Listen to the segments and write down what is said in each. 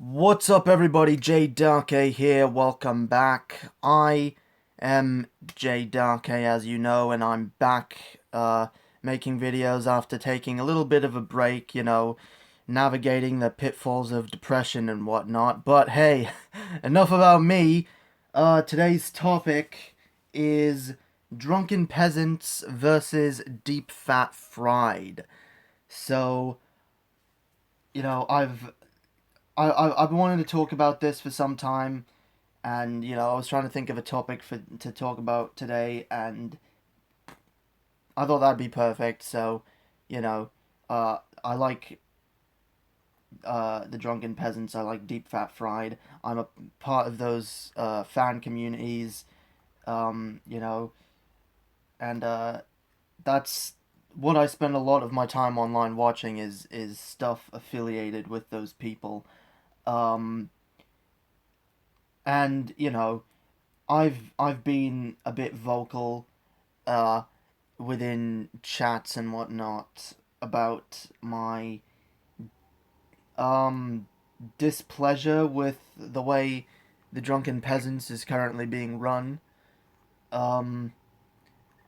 What's up, everybody? J Dark A here. Welcome back. I am J Dark A, as you know, and I'm back making videos after taking a little bit of a break, navigating the pitfalls of depression and whatnot. But hey, enough about me. Today's topic is Drunken Peasants versus Deep Fat Fried. So, you know, I've wanted to talk about this for some time, and I was trying to think of a topic to talk about today, and I thought that'd be perfect. So, I like the Drunken Peasants. I like Deep Fat Fried. I'm a part of those fan communities, um, you know, and that's what I spend a lot of my time online watching is stuff affiliated with those people. Um, and I've been a bit vocal uh, within chats and whatnot about my um, displeasure with the way the Drunken Peasants is currently being run. Um,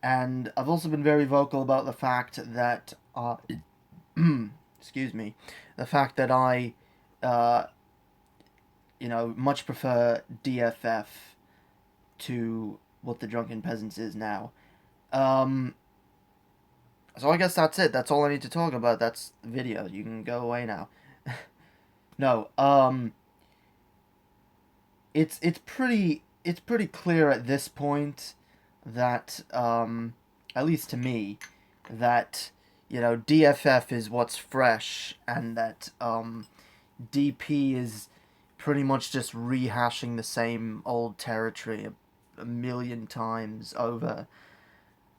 and I've also been very vocal about the fact that, excuse me, the fact that I, uh, much prefer DFF to what the Drunken Peasants is now. Um, So I guess that's it. That's all I need to talk about. That's the video. You can go away now. No, it's pretty clear at this point that at least to me that DFF is what's fresh, and that DP is pretty much just rehashing the same old territory a million times over.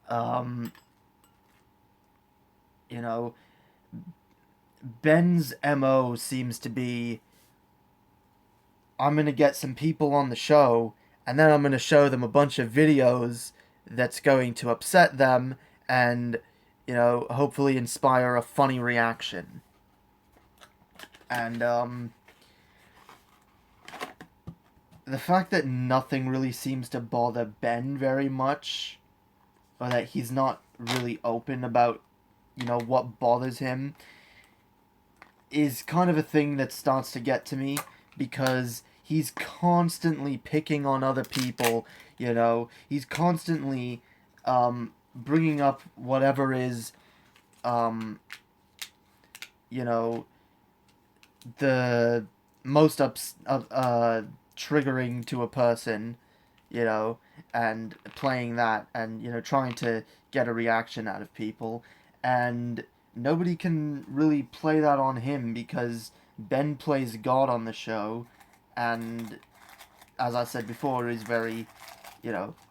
Um, you know, Ben's MO seems to be, I'm going to get some people on the show, and then I'm going to show them a bunch of videos that's going to upset them and, hopefully inspire a funny reaction. And the fact that nothing really seems to bother Ben very much, or that he's not really open about, what bothers him, is kind of a thing that starts to get to me, because he's constantly picking on other people. He's constantly bringing up whatever is um, you know the most triggering to a person, and playing that, and trying to get a reaction out of people, and nobody can really play that on him because Ben plays God on the show, and as I said before, is very,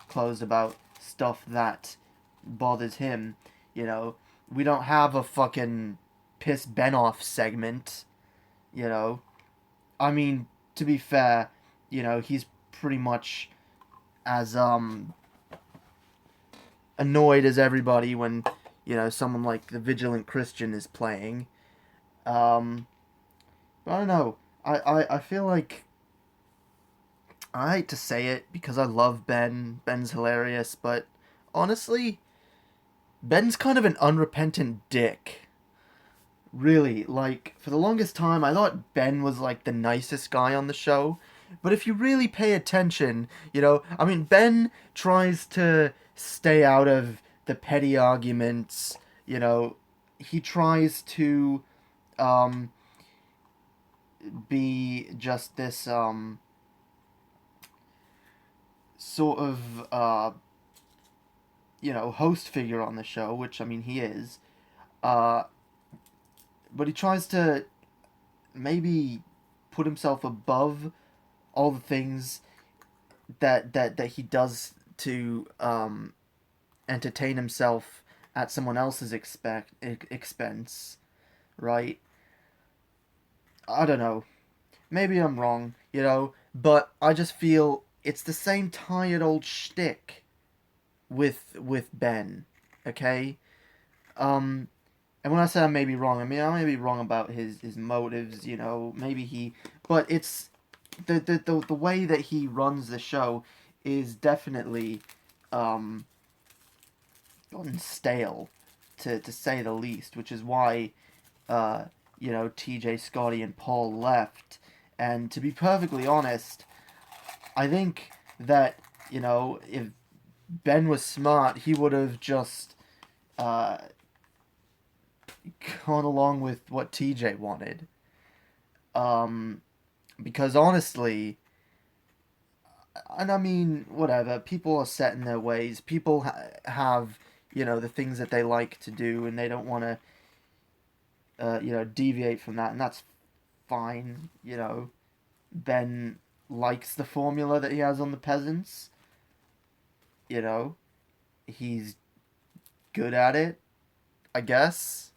closed about stuff that bothers him. You know, we don't have a fucking piss Ben off segment. You know, I mean, to be fair, he's pretty much as annoyed as everybody when someone like the Vigilant Christian is playing. Um, but I don't know. I feel like, I hate to say it because I love Ben. Ben's hilarious, but honestly, Ben's kind of an unrepentant dick. Really, like, for the longest time, I thought Ben was, like, the nicest guy on the show. But if you really pay attention, I mean, Ben tries to stay out of the petty arguments, he tries to, um, be just this, sort of, host figure on the show, which, I mean, he is. Uh, but he tries to maybe put himself above all the things that he does to entertain himself at someone else's expense, right? I don't know. Maybe I'm wrong, but I just feel it's the same tired old shtick with Ben. Okay. Um, and when I say I may be wrong, I mean I may be wrong about his motives. Maybe he, but it's the way that he runs the show is definitely gotten stale, to say the least, which is why TJ, Scotty, and Paul left. And to be perfectly honest, I think that, if Ben was smart, he would have just gone along with what TJ wanted. Because honestly, and I mean, whatever, people are set in their ways. People have, the things that they like to do, and they don't want to, deviate from that, and that's fine. Ben likes the formula that he has on the Peasants. He's good at it, I guess.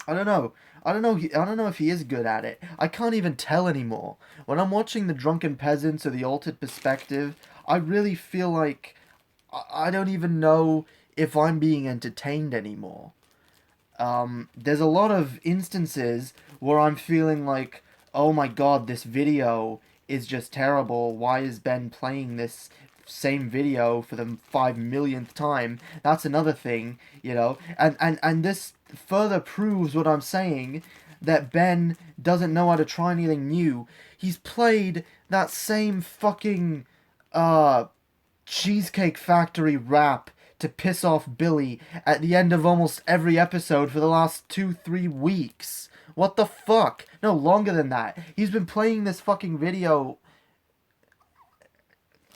I don't know. I don't know. I don't know if he is good at it. I can't even tell anymore. When I'm watching the Drunken Peasants or the Altered Perspective, I really feel like I don't even know if I'm being entertained anymore. There's a lot of instances where I'm feeling like, oh my god, this video is just terrible. Why is Ben playing this same video for the 5 millionth time? That's another thing, and this further proves what I'm saying, that Ben doesn't know how to try anything new. He's played that same fucking Cheesecake Factory rap to piss off Billy at the end of almost every episode for the last 2-3 weeks. What the fuck? No, longer than that. He's been playing this fucking video.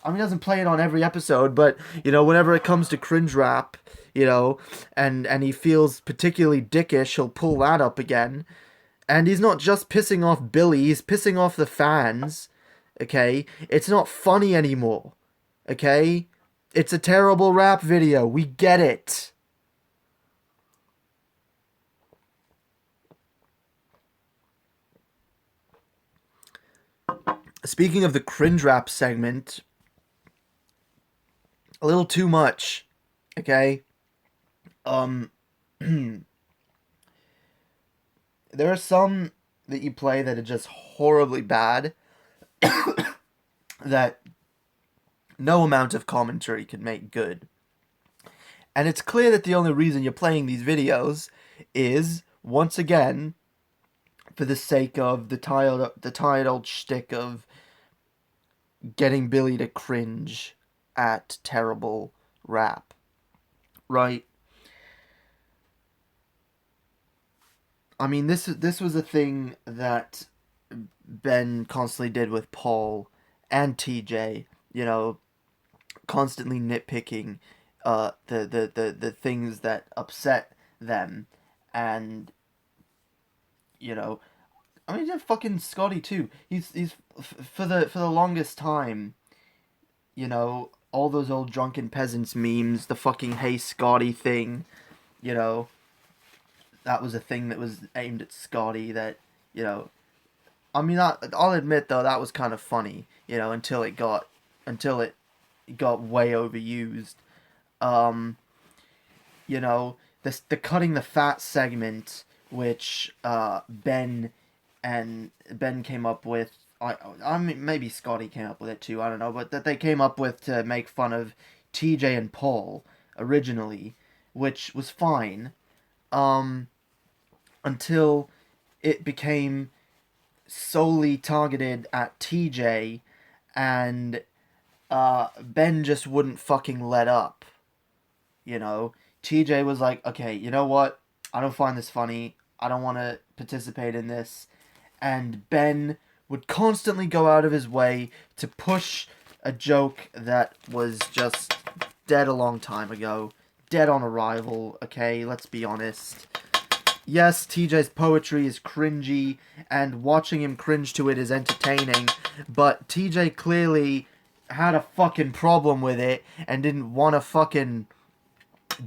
I mean, he doesn't play it on every episode, but, whenever it comes to cringe rap, and he feels particularly dickish, he'll pull that up again. And he's not just pissing off Billy, he's pissing off the fans, okay? It's not funny anymore, okay? It's a terrible rap video. We get it. Speaking of the cringe rap segment, a little too much, okay? There are some that you play that are just horribly bad that no amount of commentary can make good. And it's clear that the only reason you're playing these videos is, once again, for the sake of the tired old shtick of getting Billy to cringe at terrible rap. Right? I mean, this was a thing that Ben constantly did with Paul and TJ, constantly nitpicking the things that upset them. And I mean, fucking Scotty too. He's for the longest time, all those old Drunken Peasants memes, the fucking "Hey Scotty" thing, that was a thing that was aimed at Scotty. That I mean, I'll admit though, that was kind of funny, until it got way overused. The cutting the fat segment, which Ben came up with. I mean, maybe Scotty came up with it too. I don't know, but that they came up with to make fun of TJ and Paul originally, which was fine, until it became solely targeted at TJ, and Ben just wouldn't fucking let up. TJ was like, okay, you know what? I don't find this funny. I don't want to participate in this. And Ben would constantly go out of his way to push a joke that was just dead a long time ago. Dead on arrival, okay? Let's be honest. Yes, TJ's poetry is cringy, and watching him cringe to it is entertaining, but TJ clearly had a fucking problem with it and didn't want to fucking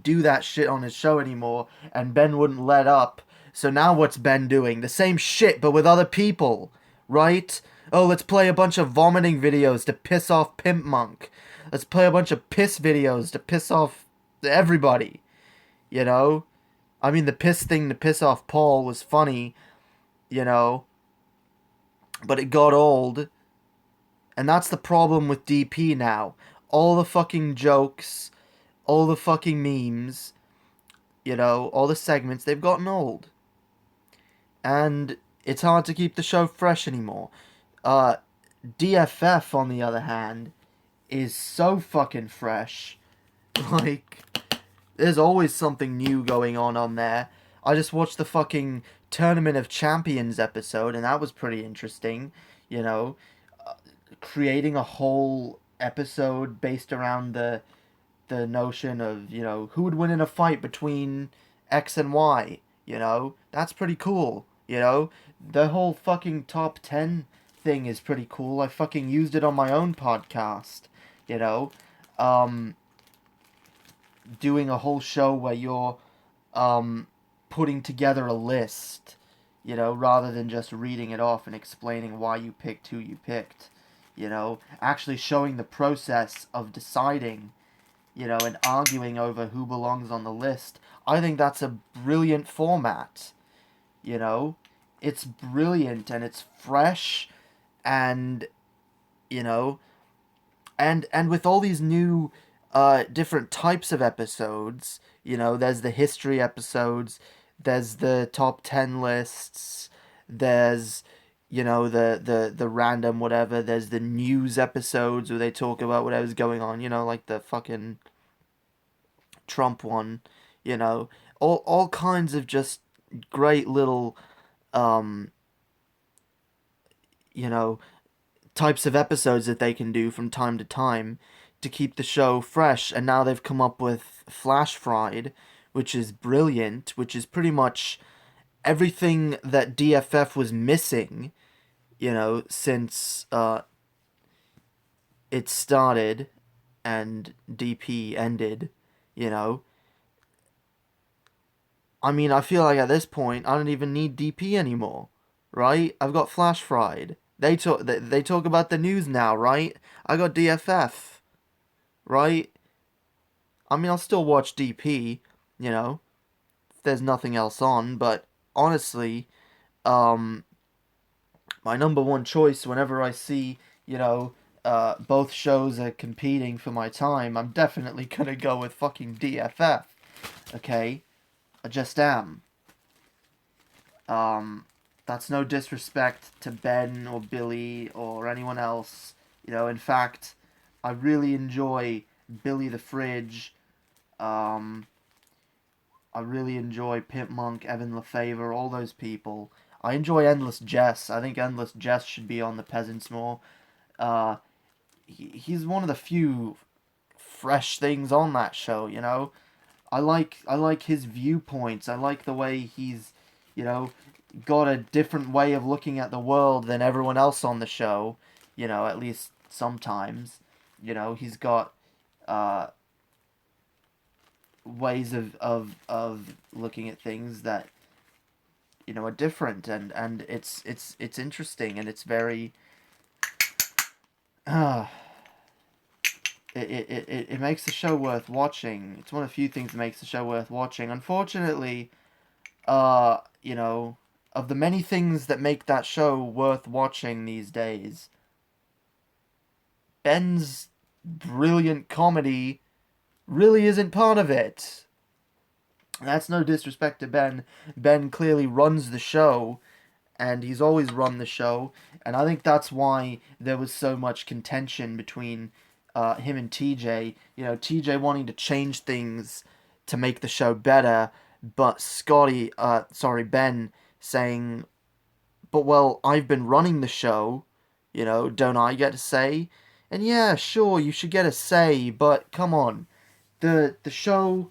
do that shit on his show anymore, and Ben wouldn't let up. So now what's Ben doing? The same shit, but with other people, right? Oh, let's play a bunch of vomiting videos to piss off Pimp Monk. Let's play a bunch of piss videos to piss off everybody. I mean, the piss thing to piss off Paul was funny, but it got old, and that's the problem with DP now. All the fucking jokes, all the fucking memes, all the segments, they've gotten old. And it's hard to keep the show fresh anymore. Uh, DFF, on the other hand, is so fucking fresh. Like, there's always something new going on there. I just watched the fucking Tournament of Champions episode, and that was pretty interesting. You know, creating a whole episode based around the notion of, who would win in a fight between X and Y. That's pretty cool. The whole fucking top 10 thing is pretty cool. I fucking used it on my own podcast. You know, um, doing a whole show where you're putting together a list, rather than just reading it off and explaining why you picked who you picked. Actually showing the process of deciding, and arguing over who belongs on the list. I think that's a brilliant format. It's brilliant and it's fresh, and you know and with all these new different types of episodes, there's the history episodes, there's the top 10 lists, there's the random whatever, there's the news episodes where they talk about whatever's going on, like the fucking Trump one, all kinds of just great little um you know types of episodes that they can do from time to time to keep the show fresh. And now they've come up with Flash Fried, which is brilliant, which is pretty much everything that DFF was missing, since it started and DP ended, you know. I mean, I feel like at this point I don't even need DP anymore, right? I've got Flash Fried. They talk about the news now, right? I got DFF, right? I mean, I'll still watch DP, if there's nothing else on, but honestly, um, my number one choice whenever I see, both shows are competing for my time, I'm definitely gonna go with fucking DFF, okay? I just am. Um, that's no disrespect to Ben or Billy or anyone else. In fact, I really enjoy Billy the Fridge. Um, I really enjoy Pimp Monk, Evan LaFavor, all those people. I enjoy Endless Jess. I think Endless Jess should be on the Peasants more. Uh, he's one of the few fresh things on that show. I like his viewpoints. I like the way he's, you know, got a different way of looking at the world than everyone else on the show. At least sometimes. He's got uh, ways of looking at things that are different, and it's interesting, and it's very uh, it makes the show worth watching. It's one of the few things that makes the show worth watching. Unfortunately, uh, you know, of the many things that make that show worth watching these days, Ben's brilliant comedy really isn't part of it. That's no disrespect to Ben. Ben clearly runs the show, and he's always run the show, and I think that's why there was so much contention between him and TJ. TJ wanting to change things to make the show better, but Ben saying, "But well, I've been running the show, don't I get a say?" And yeah, sure, you should get a say, but come on, the show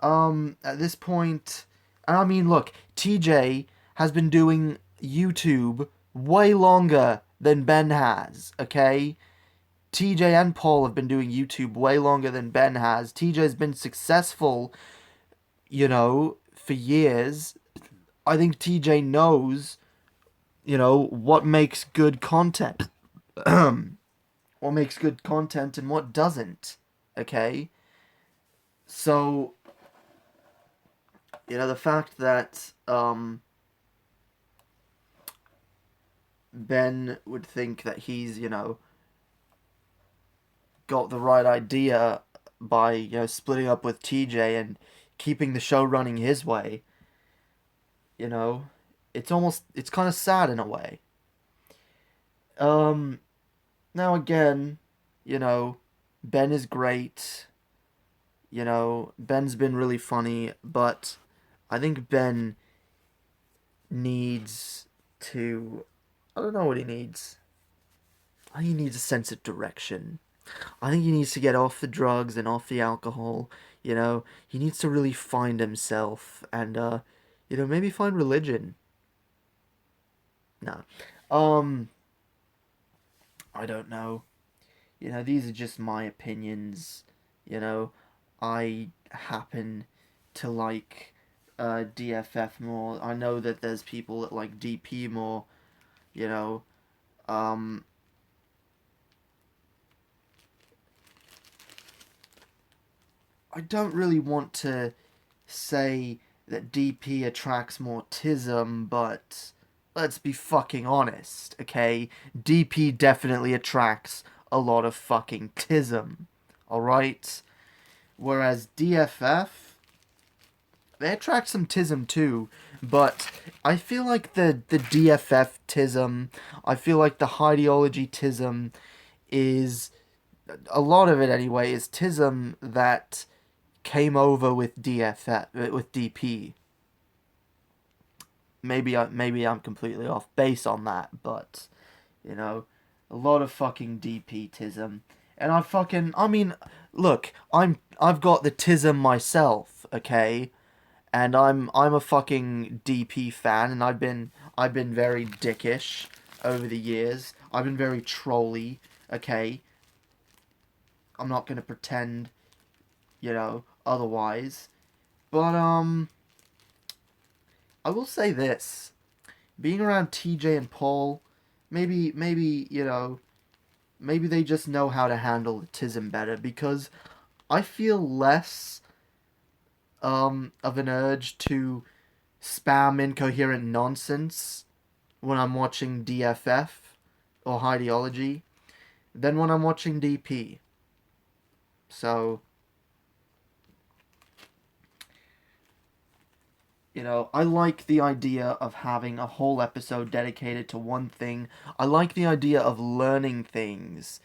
at this point, and I mean, look, TJ has been doing YouTube way longer than Ben has, okay? TJ and Paul have been doing YouTube way longer than Ben has. TJ's been successful, for years. I think TJ knows, what makes good content. What makes good content and what doesn't, okay? So, the fact that Ben would think that he's, got the right idea by, splitting up with TJ and keeping the show running his way. You know, it's kind of sad in a way. Um, Now again, you know, Ben is great. Ben's been really funny, but I think Ben needs to. I don't know what he needs. I think he needs a sense of direction. I think he needs to get off the drugs and off the alcohol. He needs to really find himself and, maybe find religion. No. Um, I don't know. These are just my opinions. You know, I happen to like DFF more. I know that there's people that like DP more. You know, um, I don't really want to say that DP attracts more tism, but let's be fucking honest, okay? DP definitely attracts a lot of fucking tism, alright? Whereas DFF, they attract some tism too, but I feel like the DFF tism, I feel like the ideology tism is, a lot of it anyway, is tism that came over with DFF, with DP. Maybe I'm completely off base on that, but a lot of fucking DP tism. And I mean, look, I've got the tism myself, okay? And I'm a fucking DP fan, and I've been very dickish over the years. I've been very trolly, okay? I'm not gonna pretend, otherwise. But I will say this: being around TJ and Paul, maybe they just know how to handle autism better, because I feel less of an urge to spam incoherent nonsense when I'm watching DFF or Ideology than when I'm watching DP. So, I like the idea of having a whole episode dedicated to one thing. I like the idea of learning things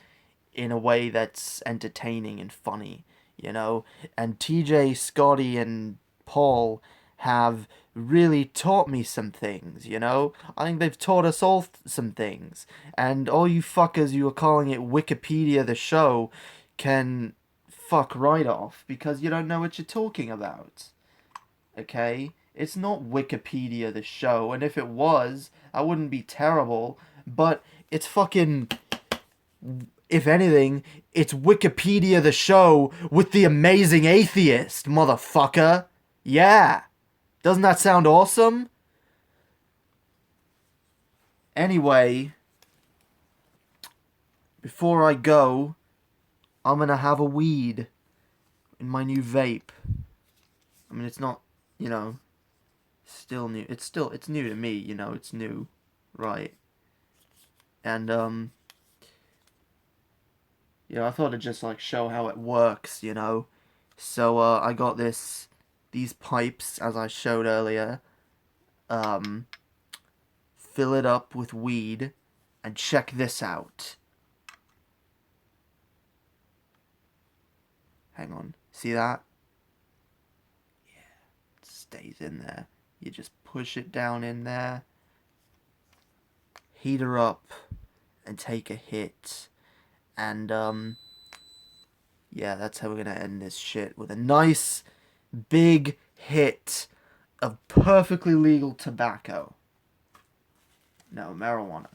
in a way that's entertaining and funny, And TJ, Scotty, and Paul have really taught me some things, I think they've taught us all some things. And all you fuckers you are calling it Wikipedia the show can fuck right off, because you don't know what you're talking about. Okay? It's not Wikipedia the show, and if it was, I wouldn't be terrible, but it's fucking, if anything, it's Wikipedia the show with the amazing atheist, motherfucker. Yeah. Doesn't that sound awesome? Anyway, before I go, I'm gonna have a weed in my new vape. I mean, it's not, still new. It's new to me, it's new, right? And, I thought I'd just, show how it works, So, I got these pipes, as I showed earlier. Fill it up with weed, and check this out. Hang on. See that? Yeah, it stays in there. You just push it down in there, heat her up, and take a hit. And, yeah, that's how we're gonna end this shit, with a nice, big hit of perfectly legal tobacco. No, marijuana.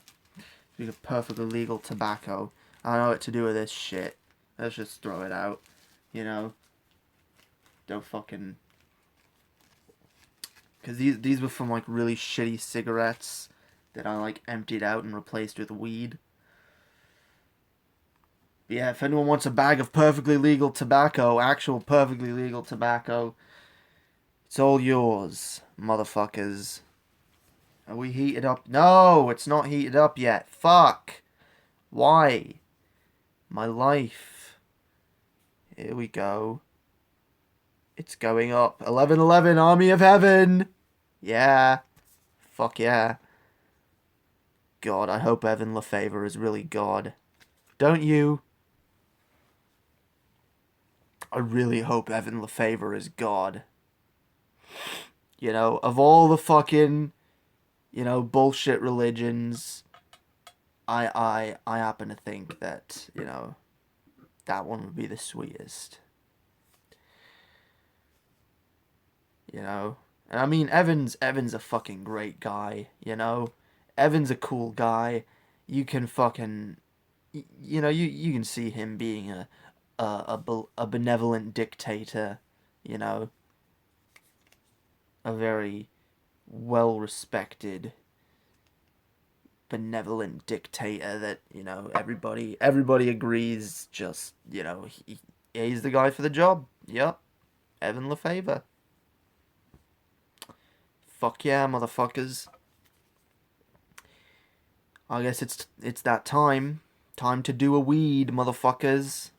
Speaking of perfectly legal tobacco, I don't know what to do with this shit. Let's just throw it out, Don't fucking... Because these were from, really shitty cigarettes that I, emptied out and replaced with weed. But yeah, if anyone wants a bag of perfectly legal tobacco, actual perfectly legal tobacco, it's all yours, motherfuckers. Are we heated up? No, it's not heated up yet. Fuck. Why? My life. Here we go. It's going up. 1111, Army of Heaven. Yeah. Fuck yeah. God, I hope Evan LaFavor is really God. Don't you? I really hope Evan LaFavor is God. You know, of all the fucking, bullshit religions, I happen to think that, that one would be the sweetest. And I mean, Evan's a fucking great guy, Evan's a cool guy. You can fucking, you can see him being a benevolent dictator, you know, a very well-respected, benevolent dictator that, everybody agrees just, he's the guy for the job. Yep, Evan LaFavor. Fuck yeah, motherfuckers. I guess it's that time. Time to do a weed, motherfuckers.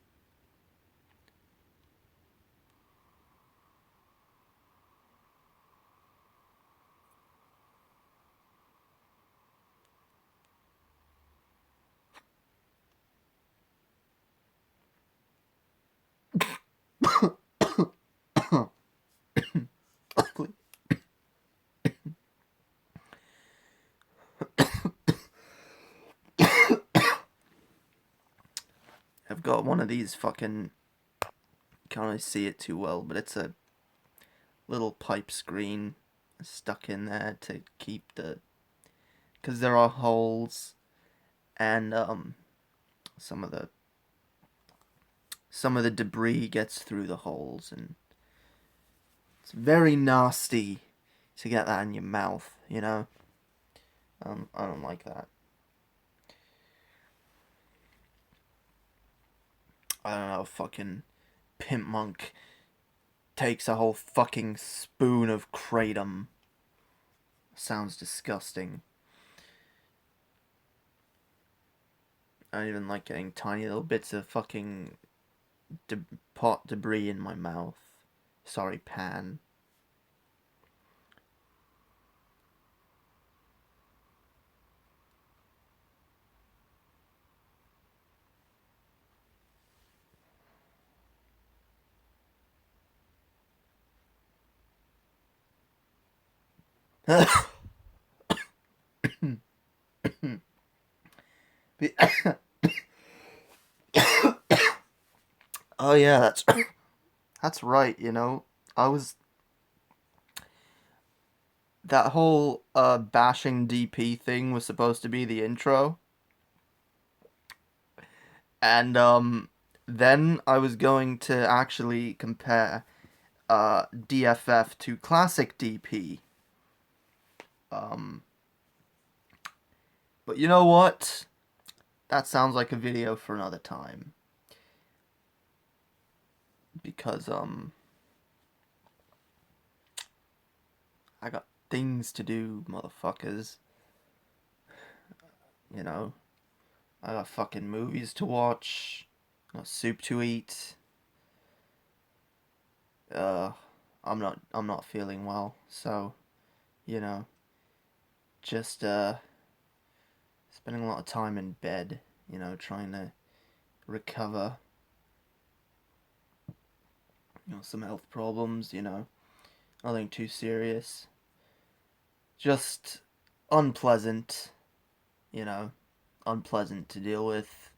I've got one of these fucking... Can't really see it too well, but it's a little pipe screen stuck in there to keep the... Because there are holes, and some of the debris gets through the holes, and it's very nasty to get that in your mouth, I don't like that. I don't know, fucking Pimp Monk takes a whole fucking spoon of kratom. Sounds disgusting. I don't even like getting tiny little bits of fucking pot debris in my mouth. Sorry, Pan. Oh yeah, that's right, I was... That whole bashing DP thing was supposed to be the intro. And then I was going to actually compare DFF to classic DP. But you know what? That sounds like a video for another time. Because I got things to do, motherfuckers. I got fucking movies to watch. I got soup to eat. I'm not feeling well, so, just spending a lot of time in bed, trying to recover. Some health problems, nothing too serious. Just unpleasant, unpleasant to deal with.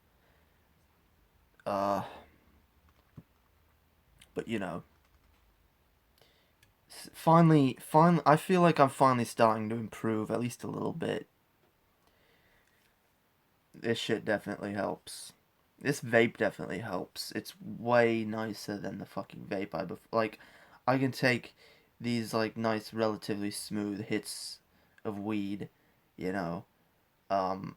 But finally, I feel like I'm finally starting to improve, at least a little bit. This shit definitely helps. This vape definitely helps. It's way nicer than the fucking vape I can take these, nice, relatively smooth hits of weed, I don't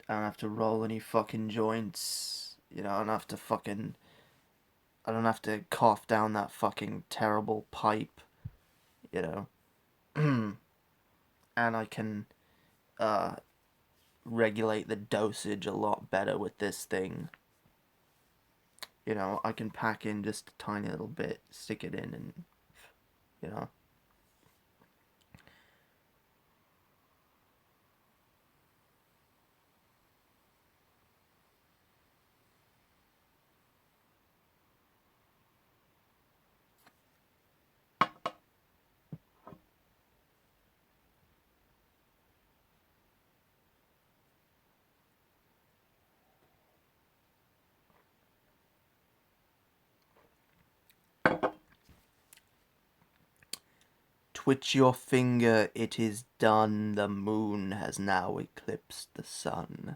have to roll any fucking joints, I don't have to cough down that fucking terrible pipe, and I can regulate the dosage a lot better with this thing. You know, I can pack in just a tiny little bit, stick it in, and, you know. Twitch your finger, it is done, the moon has now eclipsed the sun.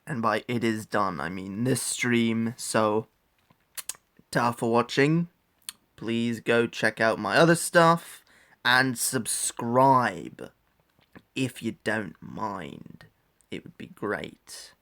And by it is done, I mean this stream, so ta for watching. Please go check out my other stuff, and subscribe, if you don't mind. It would be great.